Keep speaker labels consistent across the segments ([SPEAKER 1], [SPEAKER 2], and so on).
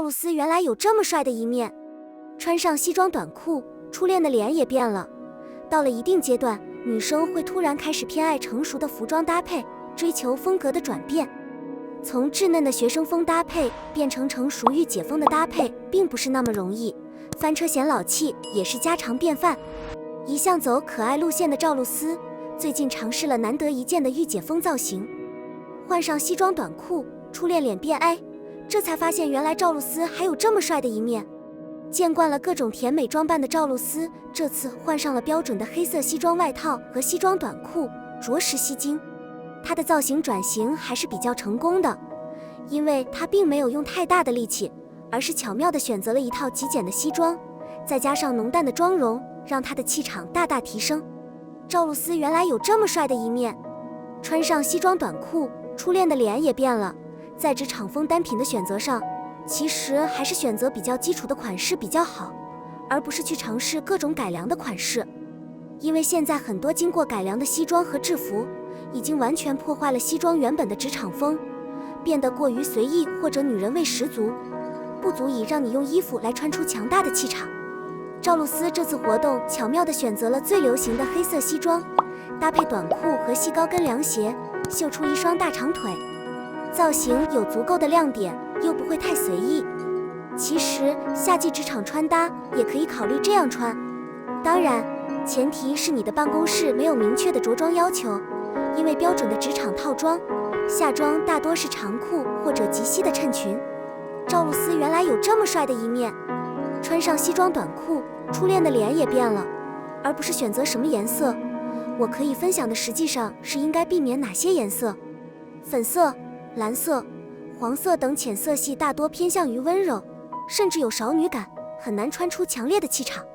[SPEAKER 1] 鲁斯原来有这么帅的一面。穿上西装短裤，初恋的脸也变了。到了一定阶段，女生会突然开始偏爱成熟的服装搭配，追求风格的转变。从稚嫩的学生风搭配变成成熟御姐风的搭配，并不是那么容易，翻车显老气也是家常便饭。一向走可爱路线的赵露思，最近尝试了难得一见的御姐风造型，换上西装短裤，初恋脸变 A， 这才发现原来赵露思还有这么帅的一面。见惯了各种甜美装扮的赵露思，这次换上了标准的黑色西装外套和西装短裤，着实吸睛。她的造型转型还是比较成功的，因为她并没有用太大的力气，而是巧妙地选择了一套极简的西装，再加上浓淡的妆容，让她的气场大大提升。赵露思原来有这么帅的一面。穿上西装短裤，初恋的脸也变了。在职场风单品的选择上，其实还是选择比较基础的款式比较好，而不是去尝试各种改良的款式。因为现在很多经过改良的西装和制服，已经完全破坏了西装原本的职场风，变得过于随意或者女人味十足，不足以让你用衣服来穿出强大的气场。赵露思这次活动巧妙地选择了最流行的黑色西装，搭配短裤和细高跟凉鞋，秀出一双大长腿，造型有足够的亮点，又不会太随意。其实夏季职场穿搭也可以考虑这样穿，当然前提是你的办公室没有明确的着装要求，因为标准的职场套装夏装大多是长裤或者及膝的衬裙。赵露思原来有这么帅的一面。穿上西装短裤，初恋的脸也变了。而不是选择什么颜色，我可以分享的实际上是应该避免哪些颜色。粉色、蓝色、黄色等浅色系大多偏向于温柔，甚至有少女感，很难穿出强烈的气场。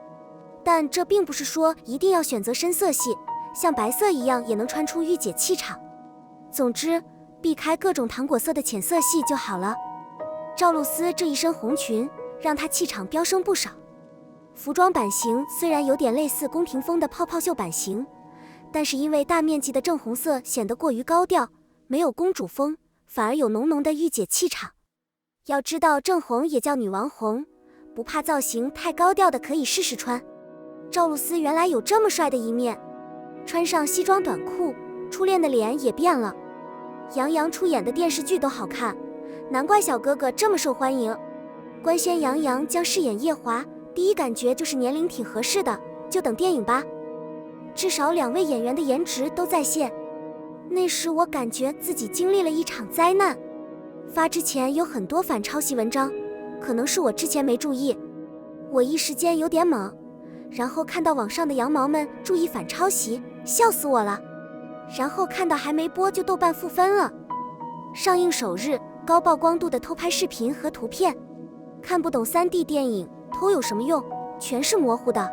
[SPEAKER 1] 但这并不是说一定要选择深色系，像白色一样也能穿出御姐气场。总之，避开各种糖果色的浅色系就好了。赵露思这一身红裙让她气场飙升不少。服装版型虽然有点类似宫廷风的泡泡袖版型，但是因为大面积的正红色显得过于高调，没有公主风，反而有浓浓的御姐气场。要知道正红也叫女王红，不怕造型太高调的可以试试穿。赵露思原来有这么帅的一面。穿上西装短裤，初恋的脸也变了。杨洋出演的电视剧都好看，难怪小哥哥这么受欢迎。官宣杨洋将饰演夜华，第一感觉就是年龄挺合适的，就等电影吧。至少2位演员的颜值都在线。那时我感觉自己经历了一场灾难。发之前有很多反抄袭文章，可能是我之前没注意，我一时间有点懵，然后看到网上的羊毛们注意反抄袭，笑死我了。然后看到还没播就豆瓣负分了。上映首日高曝光度的偷拍视频和图片，看不懂 3D 电影偷有什么用，全是模糊的。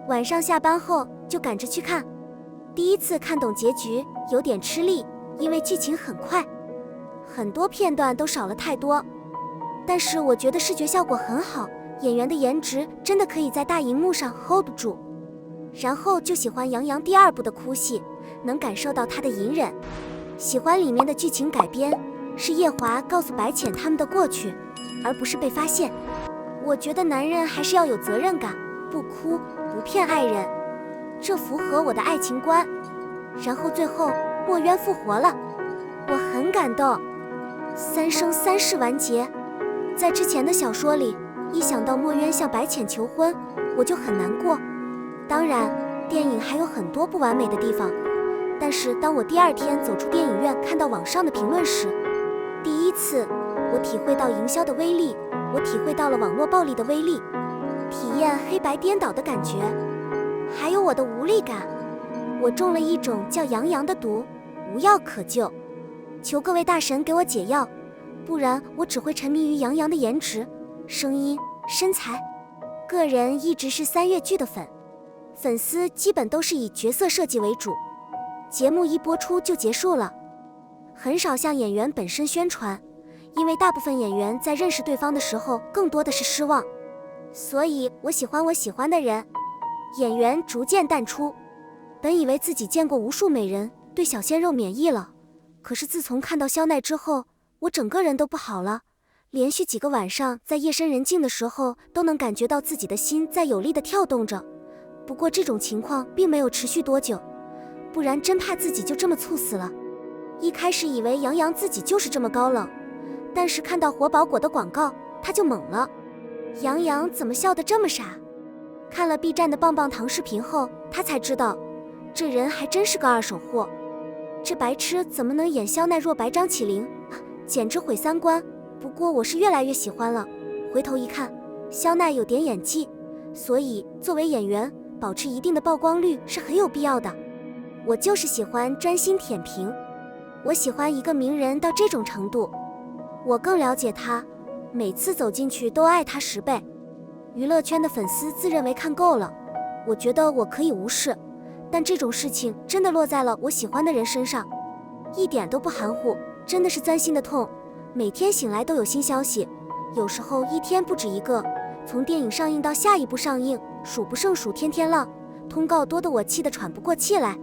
[SPEAKER 1] 晚上下班后就赶着去看，第一次看懂结局有点吃力，因为剧情很快，很多片段都少了太多。但是我觉得视觉效果很好，演员的颜值真的可以在大荧幕上 hold 住。然后就喜欢杨洋第2部的哭戏，能感受到他的隐忍。喜欢里面的剧情改编，是夜华告诉白浅他们的过去，而不是被发现。我觉得男人还是要有责任感，不哭不骗爱人，这符合我的爱情观。然后最后墨渊复活了，我很感动。3生3世完结，在之前的小说里，一想到墨渊向白浅求婚，我就很难过。当然，电影还有很多不完美的地方，但是当我第2天走出电影院，看到网上的评论时，第一次我体会到营销的威力，我体会到了网络暴力的威力，体验黑白颠倒的感觉，还有我的无力感。我中了一种叫杨洋的毒，无药可救，求各位大神给我解药，不然我只会沉迷于杨洋的颜值、声音、身材。个人一直是3月剧的粉丝基本都是以角色设计为主，节目一播出就结束了，很少向演员本身宣传，因为大部分演员在认识对方的时候更多的是失望，所以我喜欢我喜欢的人。演员逐渐淡出，本以为自己见过无数美人，对小鲜肉免疫了，可是自从看到肖奈之后，我整个人都不好了，连续几个晚上在夜深人静的时候都能感觉到自己的心在有力地跳动着。不过这种情况并没有持续多久，不然真怕自己就这么猝死了。一开始以为杨洋自己就是这么高冷，但是看到活宝果的广告他就懵了。杨洋怎么笑得这么傻？看了 B 站的棒棒糖视频后，他才知道这人还真是个二手货。这白痴怎么能演肖奈若白张起灵，简直毁三观。不过我是越来越喜欢了，回头一看，肖奈有点演技，所以作为演员保持一定的曝光率是很有必要的。我就是喜欢专心舔屏，我喜欢一个名人到这种程度，我更了解他，每次走进去都爱他10倍。娱乐圈的粉丝自认为看够了，我觉得我可以无视，但这种事情真的落在了我喜欢的人身上，一点都不含糊，真的是钻心的痛。每天醒来都有新消息，有时候一天不止一个，从电影上映到下一部上映，数不胜数，天天浪，通告多得我气得喘不过气来，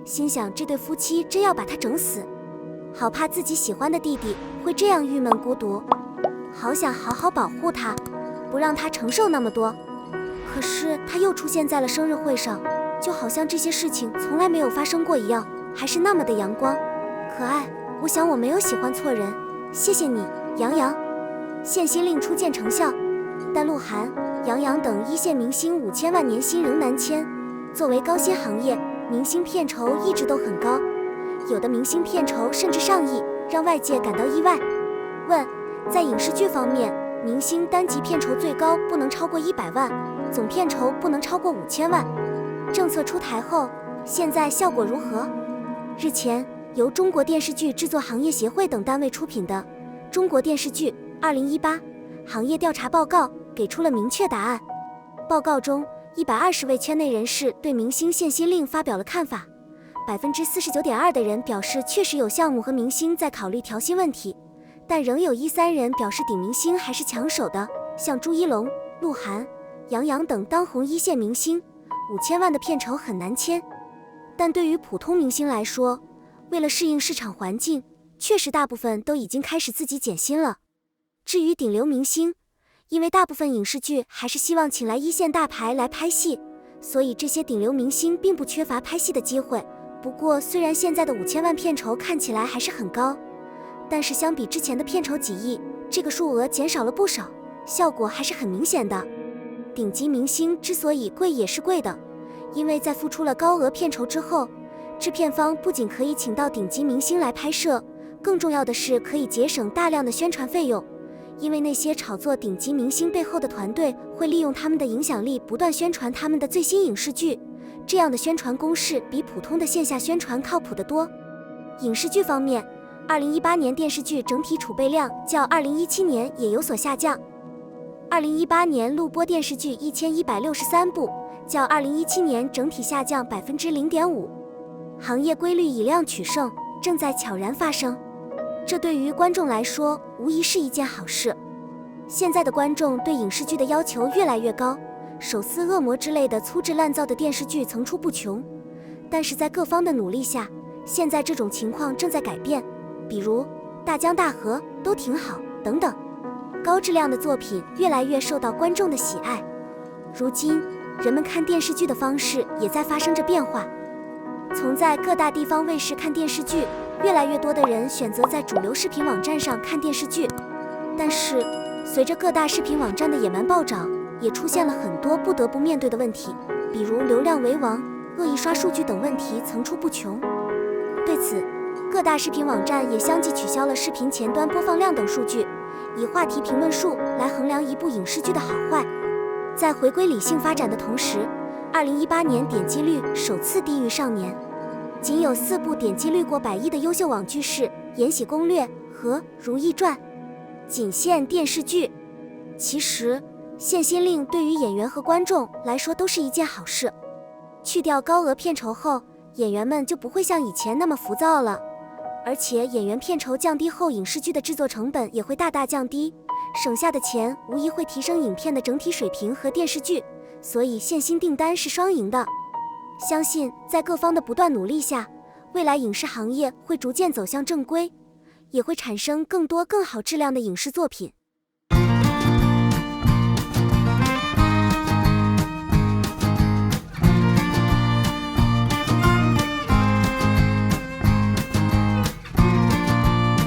[SPEAKER 1] 心想这对夫妻真要把他整死，好怕自己喜欢的弟弟会这样郁闷孤独，好想好好保护他，不让他承受那么多。可是他又出现在了生日会上，就好像这些事情从来没有发生过一样，还是那么的阳光可爱。我想我没有喜欢错人，谢谢你，杨洋。限薪令初见成效，但鹿晗、杨洋等一线明星5000万年薪仍难签。作为高薪行业，明星片酬一直都很高，有的明星片酬甚至上亿，让外界感到意外。问，在影视剧方面，明星单集片酬最高不能超过100万，总片酬不能超过5000万。政策出台后，现在效果如何？日前，由中国电视剧制作行业协会等单位出品的《中国电视剧2018行业调查报告》给出了明确答案。报告中，120位圈内人士对明星限薪令发表了看法，49.2%的人表示确实有项目和明星在考虑调薪问题，但仍有13人表示顶明星还是抢手的，像朱一龙、鹿晗、杨洋等当红一线明星，5000万的片酬很难签。但对于普通明星来说，为了适应市场环境，确实大部分都已经开始自己减薪了。至于顶流明星，因为大部分影视剧还是希望请来一线大牌来拍戏，所以这些顶流明星并不缺乏拍戏的机会。不过虽然现在的5000万片酬看起来还是很高，但是相比之前的片酬几亿，这个数额减少了不少，效果还是很明显的。顶级明星之所以贵也是贵的，因为在付出了高额片酬之后，制片方不仅可以请到顶级明星来拍摄，更重要的是可以节省大量的宣传费用，因为那些炒作顶级明星背后的团队会利用他们的影响力不断宣传他们的最新影视剧，这样的宣传公式比普通的线下宣传靠谱得多。影视剧方面，2018年电视剧整体储备量较2017年也有所下降。2018年录播电视剧1163部，较2017年整体下降0.5%。行业规律以量取胜，正在悄然发生。这对于观众来说，无疑是一件好事。现在的观众对影视剧的要求越来越高，手撕恶魔之类的粗制滥造的电视剧层出不穷。但是在各方的努力下，现在这种情况正在改变，比如大江大河都挺好等等，高质量的作品越来越受到观众的喜爱。如今，人们看电视剧的方式也在发生着变化。从在各大地方卫视看电视剧，越来越多的人选择在主流视频网站上看电视剧。但是，随着各大视频网站的野蛮暴涨，也出现了很多不得不面对的问题，比如流量为王、恶意刷数据等问题层出不穷。对此，各大视频网站也相继取消了视频前端播放量等数据，以话题评论数来衡量一部影视剧的好坏。在回归理性发展的同时，2018年点击率首次低于上年，仅有4部点击率过100亿的优秀网剧是《延禧攻略》和《如懿传》。仅限电视剧。其实，限薪令对于演员和观众来说都是一件好事。去掉高额片酬后，演员们就不会像以前那么浮躁了。而且演员片酬降低后，影视剧的制作成本也会大大降低，省下的钱无疑会提升影片的整体水平和电视剧，所以限薪订单是双赢的。相信在各方的不断努力下，未来影视行业会逐渐走向正规，也会产生更多更好质量的影视作品。